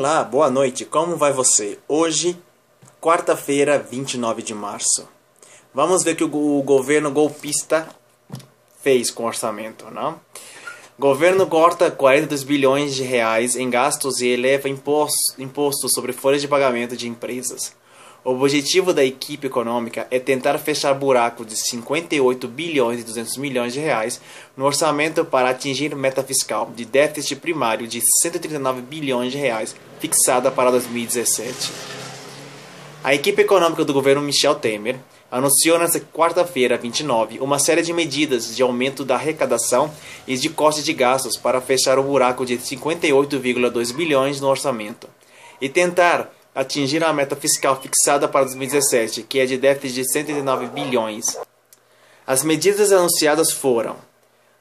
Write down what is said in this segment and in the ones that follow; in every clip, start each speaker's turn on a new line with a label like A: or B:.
A: Olá, boa noite, como vai você? Hoje, quarta-feira, 29 de março. Vamos ver o que o governo golpista fez com o orçamento, não? O governo corta 42 bilhões de reais em gastos e eleva imposto sobre folhas de pagamento de empresas. O objetivo da equipe econômica é tentar fechar buraco de 58 bilhões e 200 milhões de reais no orçamento para atingir meta fiscal de déficit primário de 139 bilhões de reais fixada para 2017. A equipe econômica do governo Michel Temer anunciou nesta quarta-feira, 29, uma série de medidas de aumento da arrecadação e de corte de gastos para fechar o buraco de 58,2 bilhões no orçamento e tentar atingir a meta fiscal fixada para 2017, que é de déficit de 109 bilhões. As medidas anunciadas foram: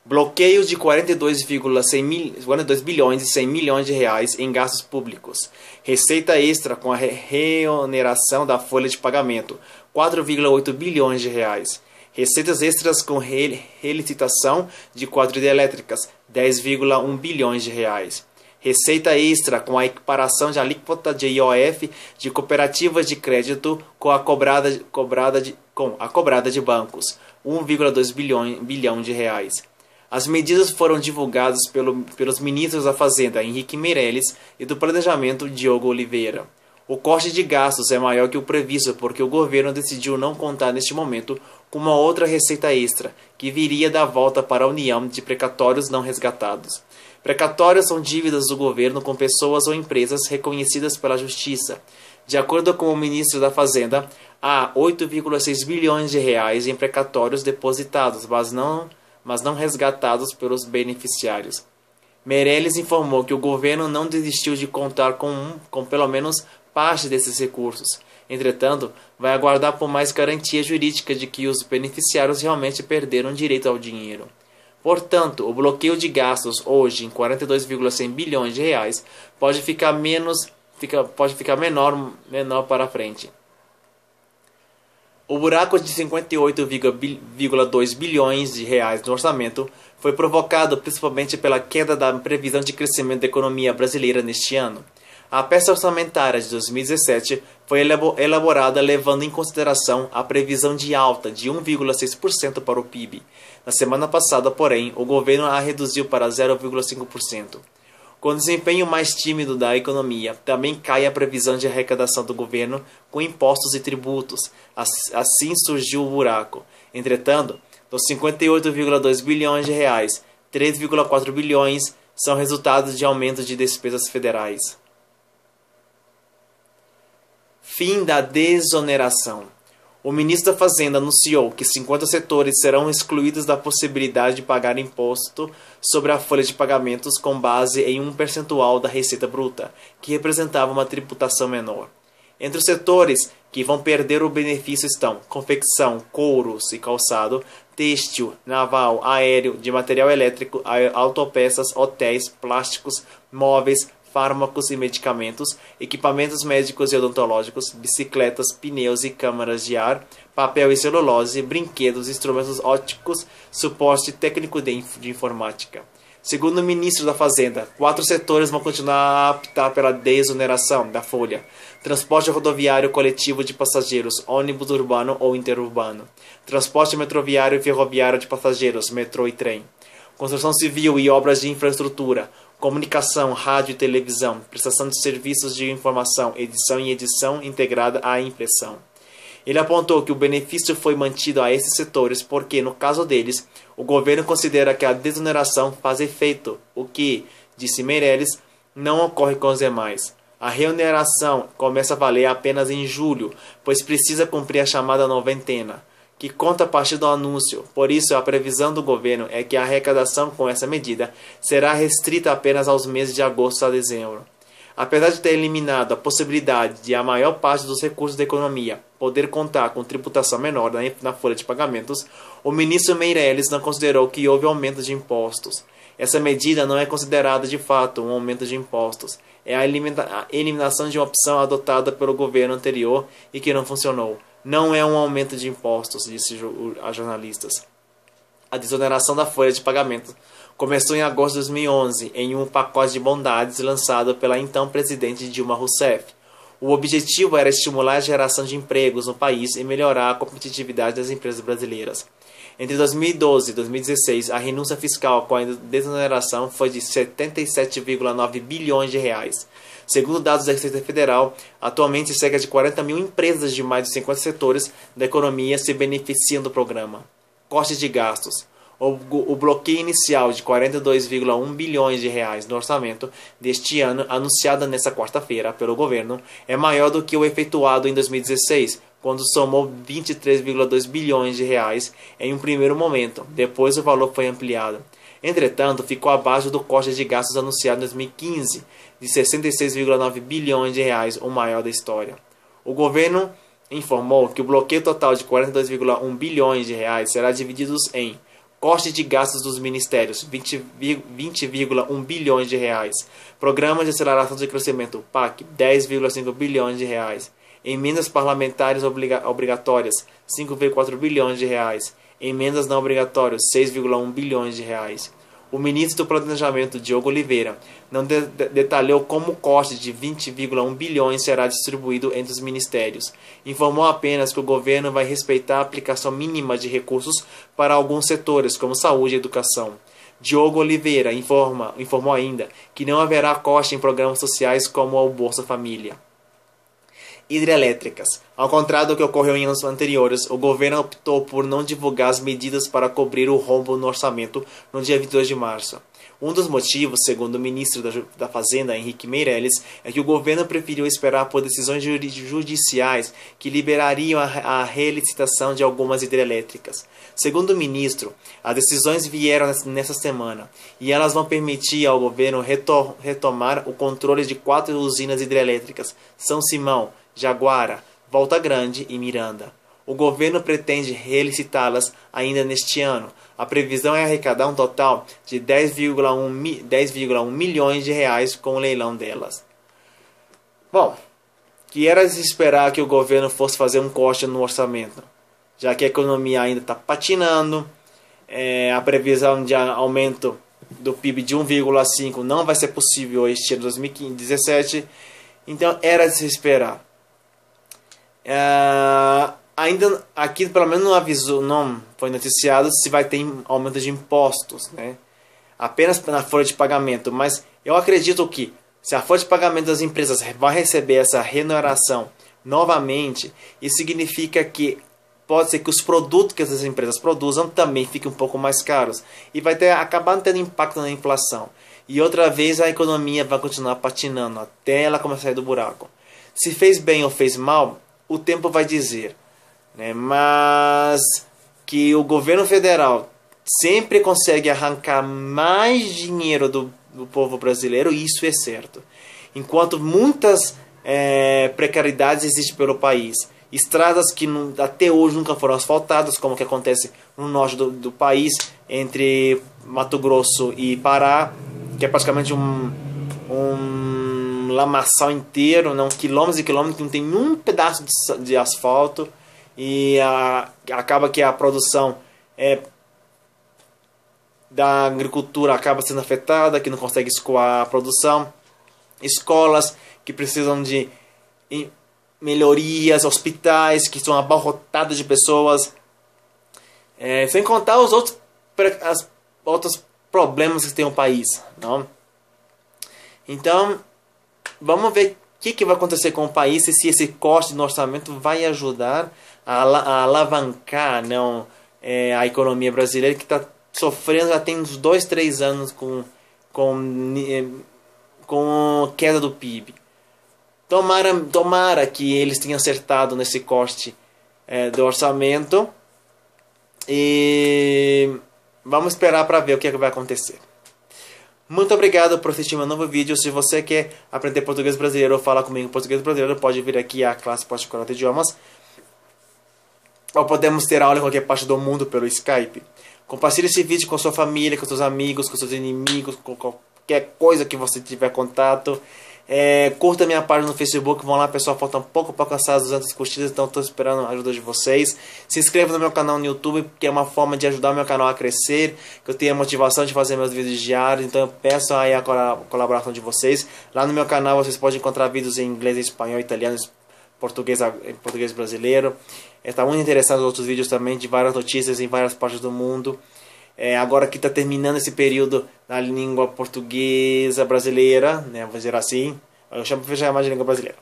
A: bloqueio de 42 bilhões e 100 milhões de reais em gastos públicos, receita extra com a reoneração da folha de pagamento, 4,8 bilhões de reais, receitas extras com relicitação de quadro elétricas, 10,1 bilhões de reais. Receita extra com a equiparação de alíquota de IOF de cooperativas de crédito com a cobrada de bancos, 1,2 bilhão de reais. As medidas foram divulgadas pelos ministros da Fazenda, Henrique Meirelles, e do Planejamento, Diogo Oliveira. O corte de gastos é maior que o previsto porque o governo decidiu não contar neste momento com uma outra receita extra, que viria da volta para a União de precatórios não resgatados. Precatórios são dívidas do governo com pessoas ou empresas reconhecidas pela Justiça. De acordo com o ministro da Fazenda, há 8,6 bilhões de reais em precatórios depositados, mas não resgatados pelos beneficiários. Meirelles informou que o governo não desistiu de contar com pelo menos parte desses recursos. Entretanto, vai aguardar por mais garantia jurídica de que os beneficiários realmente perderam direito ao dinheiro. Portanto, o bloqueio de gastos hoje em 42,100 bilhões de reais pode ficar menor para frente. O buraco de 58,2 bilhões de reais no orçamento foi provocado principalmente pela queda da previsão de crescimento da economia brasileira neste ano. A peça orçamentária de 2017 foi elaborada levando em consideração a previsão de alta de 1,6% para o PIB. Na semana passada, porém, o governo a reduziu para 0,5%. Com o desempenho mais tímido da economia, também cai a previsão de arrecadação do governo com impostos e tributos. Assim surgiu o buraco. Entretanto, dos 58,2 bilhões de reais, 3,4 bilhões são resultado de aumento de despesas federais. Fim da desoneração. O ministro da Fazenda anunciou que 50 setores serão excluídos da possibilidade de pagar imposto sobre a folha de pagamentos com base em um percentual da receita bruta, que representava uma tributação menor. Entre os setores que vão perder o benefício estão confecção, couros e calçado, têxtil, naval, aéreo, de material elétrico, autopeças, hotéis, plásticos, móveis, fármacos e medicamentos, equipamentos médicos e odontológicos, bicicletas, pneus e câmaras de ar, papel e celulose, brinquedos, instrumentos ópticos, suporte técnico de informática. Segundo o ministro da Fazenda, 4 setores vão continuar a optar pela desoneração da folha: transporte rodoviário coletivo de passageiros, ônibus urbano ou interurbano, transporte metroviário e ferroviário de passageiros, metrô e trem, construção civil e obras de infraestrutura, comunicação, rádio e televisão, prestação de serviços de informação, edição e edição integrada à impressão. Ele apontou que o benefício foi mantido a esses setores porque, no caso deles, o governo considera que a desoneração faz efeito, o que, disse Meirelles, não ocorre com os demais. A reoneração começa a valer apenas em julho, pois precisa cumprir a chamada noventena, que conta a partir do anúncio. Por isso, a previsão do governo é que a arrecadação com essa medida será restrita apenas aos meses de agosto a dezembro. Apesar de ter eliminado a possibilidade de a maior parte dos recursos da economia poder contar com tributação menor na folha de pagamentos, o ministro Meirelles não considerou que houve aumento de impostos. Essa medida não é considerada de fato um aumento de impostos. É a eliminação de uma opção adotada pelo governo anterior e que não funcionou. Não é um aumento de impostos, disse a jornalistas. A desoneração da folha de pagamento começou em agosto de 2011 em um pacote de bondades lançado pela então presidente Dilma Rousseff. O objetivo era estimular a geração de empregos no país e melhorar a competitividade das empresas brasileiras. Entre 2012 e 2016, a renúncia fiscal com a desoneração foi de 77,9 bilhões de reais. Segundo dados da Receita Federal, atualmente cerca de 40 mil empresas de mais de 50 setores da economia se beneficiam do programa. Cortes de gastos. O bloqueio inicial de 42,1 bilhões de reais no orçamento deste ano, anunciado nesta quarta-feira pelo governo, é maior do que o efetuado em 2016, quando somou 23,2 bilhões de reais em um primeiro momento. Depois o valor foi ampliado. Entretanto, ficou abaixo do corte de gastos anunciado em 2015, de 66,9 bilhões de reais, o maior da história. O governo informou que o bloqueio total de 42,1 bilhões de reais será dividido em corte de gastos dos ministérios, 20,1 bilhões de reais. Programa de aceleração de crescimento, PAC, 10,5 bilhões de reais. Emendas parlamentares obrigatórias, 5,4 bilhões de reais. Emendas não obrigatórias, 6,1 bilhões de reais. O ministro do Planejamento, Diogo Oliveira, não detalhou como o corte de 20,1 bilhões será distribuído entre os ministérios. Informou apenas que o governo vai respeitar a aplicação mínima de recursos para alguns setores, como saúde e educação. Diogo Oliveira informou ainda que não haverá corte em programas sociais como o Bolsa Família. Hidrelétricas. Ao contrário do que ocorreu em anos anteriores, o governo optou por não divulgar as medidas para cobrir o rombo no orçamento no dia 22 de março. Um dos motivos, segundo o ministro da Fazenda, Henrique Meirelles, é que o governo preferiu esperar por decisões judiciais que liberariam a relicitação de algumas hidrelétricas. Segundo o ministro, as decisões vieram nessa semana e elas vão permitir ao governo retomar o controle de 4 usinas hidrelétricas: São Simão, Jaguara, Volta Grande e Miranda. O governo pretende relicitá-las ainda neste ano. A previsão é arrecadar um total de 10,1 milhões de reais com o leilão delas. Bom, que era de esperar que o governo fosse fazer um corte no orçamento, já que a economia ainda está patinando, a previsão de aumento do PIB de 1,5 não vai ser possível este ano 2017, então era de se esperar. Ainda aqui pelo menos não avisou, não foi noticiado se vai ter aumento de impostos, né? Apenas na folha de pagamento, mas eu acredito que se a folha de pagamento das empresas vai receber essa remuneração novamente, isso significa que pode ser que os produtos que essas empresas produzam também fiquem um pouco mais caros e vai acabar tendo impacto na inflação. E outra vez a economia vai continuar patinando até ela começar a sair do buraco. Se fez bem ou fez mal, o tempo vai dizer, né? Mas que o governo federal sempre consegue arrancar mais dinheiro do povo brasileiro, isso é certo. Enquanto muitas precariedades existem pelo país, estradas que até hoje nunca foram asfaltadas, como que acontece no norte do país, entre Mato Grosso e Pará, que é praticamente um lamaçal inteiro, não, quilômetros e quilômetros, que não tem um pedaço de asfalto, e acaba que a produção da agricultura acaba sendo afetada, que não consegue escoar a produção. Escolas que precisam de melhorias, hospitais que estão abarrotados de pessoas, sem contar os outros problemas que tem o país, não? Então, vamos ver o que vai acontecer com o país e se esse corte no orçamento vai ajudar a alavancar, não, a economia brasileira, que está sofrendo já tem uns 2, 3 anos com queda do PIB. Tomara que eles tenham acertado nesse corte do orçamento e vamos esperar para ver o que vai acontecer. Muito obrigado por assistir meu novo vídeo. Se você quer aprender português brasileiro ou falar comigo em português brasileiro, pode vir aqui à classe particular de idiomas. Ou podemos ter aula em qualquer parte do mundo pelo Skype. Compartilhe esse vídeo com sua família, com seus amigos, com seus inimigos, com qualquer coisa que você tiver contato. Curta minha página no Facebook, vão lá pessoal, falta um pouco para alcançar as 200 curtidas, então estou esperando a ajuda de vocês. Se inscreva no meu canal no YouTube, que é uma forma de ajudar o meu canal a crescer, que eu tenha motivação de fazer meus vídeos diários, então eu peço aí a colaboração de vocês. Lá no meu canal vocês podem encontrar vídeos em inglês, espanhol, italiano, português brasileiro. Está muito interessante os outros vídeos também de várias notícias em várias partes do mundo. Agora que está terminando esse período na língua portuguesa brasileira, né, vou dizer assim, eu vou chamar de língua brasileira.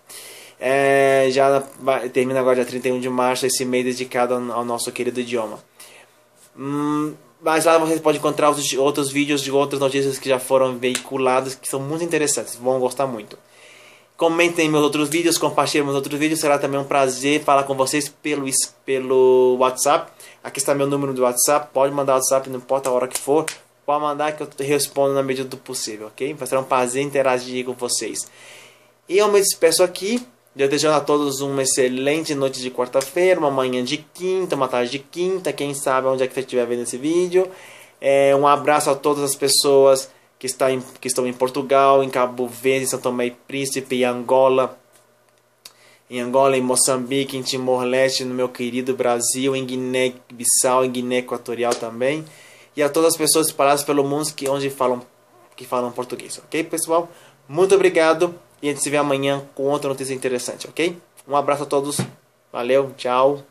A: Termina agora dia 31 de março, esse mês dedicado ao nosso querido idioma. Mas lá vocês podem encontrar outros vídeos de outras notícias que já foram veiculadas, que são muito interessantes, vão gostar muito. Comentem meus outros vídeos, compartilhem meus outros vídeos. Será também um prazer falar com vocês pelo WhatsApp. Aqui está meu número do WhatsApp. Pode mandar WhatsApp, não importa a hora que for. Pode mandar que eu respondo na medida do possível, ok? Vai ser um prazer interagir com vocês. E eu me despeço aqui, desejando a todos uma excelente noite de quarta-feira, uma manhã de quinta, uma tarde de quinta. Quem sabe onde é que você estiver vendo esse vídeo. Um abraço a todas as pessoas que estão em Portugal, em Cabo Verde, em São Tomé e Príncipe, em Angola, em Moçambique, em Timor-Leste, no meu querido Brasil, em Guiné-Bissau, em Guiné Equatorial também, e a todas as pessoas espalhadas pelo mundo que falam português, ok, pessoal? Muito obrigado e a gente se vê amanhã com outra notícia interessante, ok? Um abraço a todos, valeu, tchau!